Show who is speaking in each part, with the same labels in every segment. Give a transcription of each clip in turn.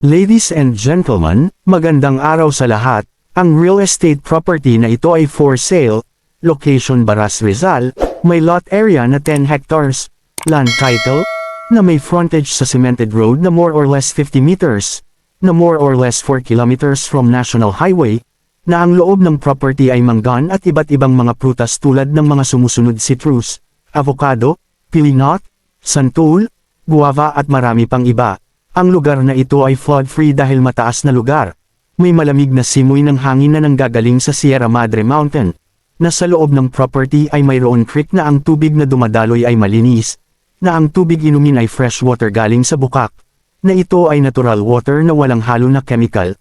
Speaker 1: Ladies and gentlemen, magandang araw sa lahat. Ang real estate property na ito ay for sale, location Baras Rizal, may lot area na 10 hectares, land title, na may frontage sa cemented road na more or less 50 meters, na more or less 4 kilometers from National Highway, na ang loob ng property ay manggan at iba't ibang mga prutas tulad ng mga sumusunod citrus, avocado, pilinot, santol, guava at marami pang iba. Ang lugar na ito ay flood-free dahil mataas na lugar. May malamig na simoy ng hangin na nanggagaling sa Sierra Madre Mountain. Na sa loob ng property ay mayroon creek na ang tubig na dumadaloy ay malinis. Na ang tubig inumin ay fresh water galing sa bukak. Na ito ay natural water na walang halo na chemical.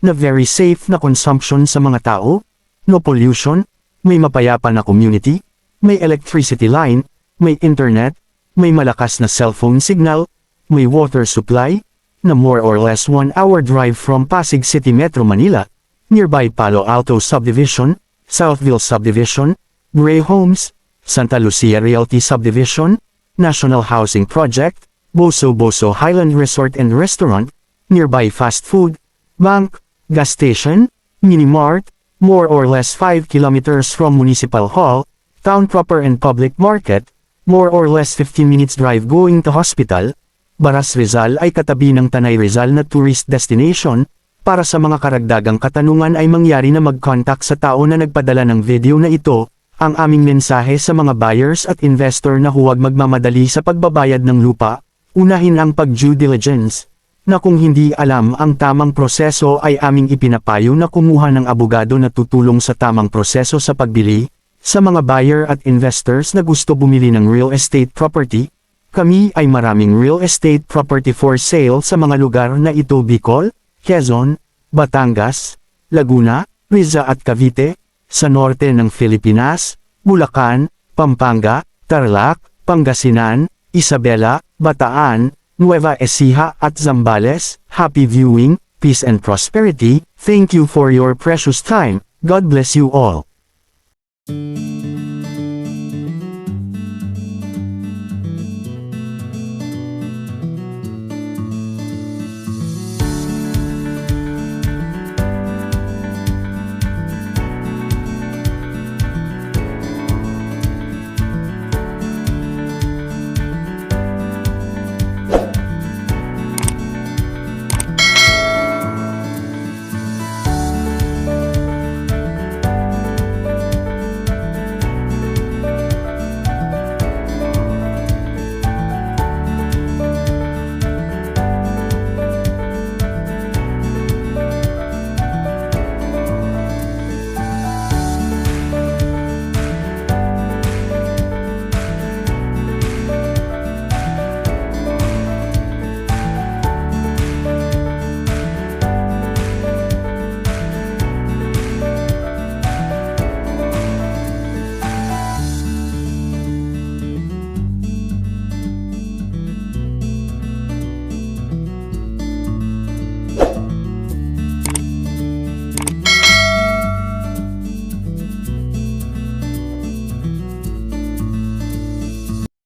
Speaker 1: Na very safe na consumption sa mga tao. No pollution. May mapayapa na community. May electricity line. May internet. May malakas na cellphone signal. May water supply, na more or less 1 hour drive from Pasig City Metro Manila, nearby Palo Alto Subdivision, Southville Subdivision, Gray Homes, Santa Lucia Realty Subdivision, National Housing Project, Boso Boso Highland Resort and Restaurant, nearby fast food, bank, gas station, mini-mart, more or less 5 kilometers from Municipal Hall, town proper and public market, more or less 15 minutes drive going to hospital. Baras Rizal ay katabi ng Tanay Rizal na tourist destination. Para sa mga karagdagang katanungan ay mangyari na mag-contact sa tao na nagpadala ng video na ito. Ang aming mensahe sa mga buyers at investor na huwag magmamadali sa pagbabayad ng lupa. Unahin ang pag-due diligence. Na kung hindi alam ang tamang proseso ay aming ipinapayo na kumuha ng abogado na tutulong sa tamang proseso sa pagbili. Sa mga buyer at investors na gusto bumili ng real estate property, kami ay maraming real estate property for sale sa mga lugar na ito: Bicol, Quezon, Batangas, Laguna, Rizal at Cavite, sa norte ng Pilipinas, Bulacan, Pampanga, Tarlac, Pangasinan, Isabela, Bataan, Nueva Ecija at Zambales. Happy viewing, peace and prosperity. Thank you for your precious time. God bless you all.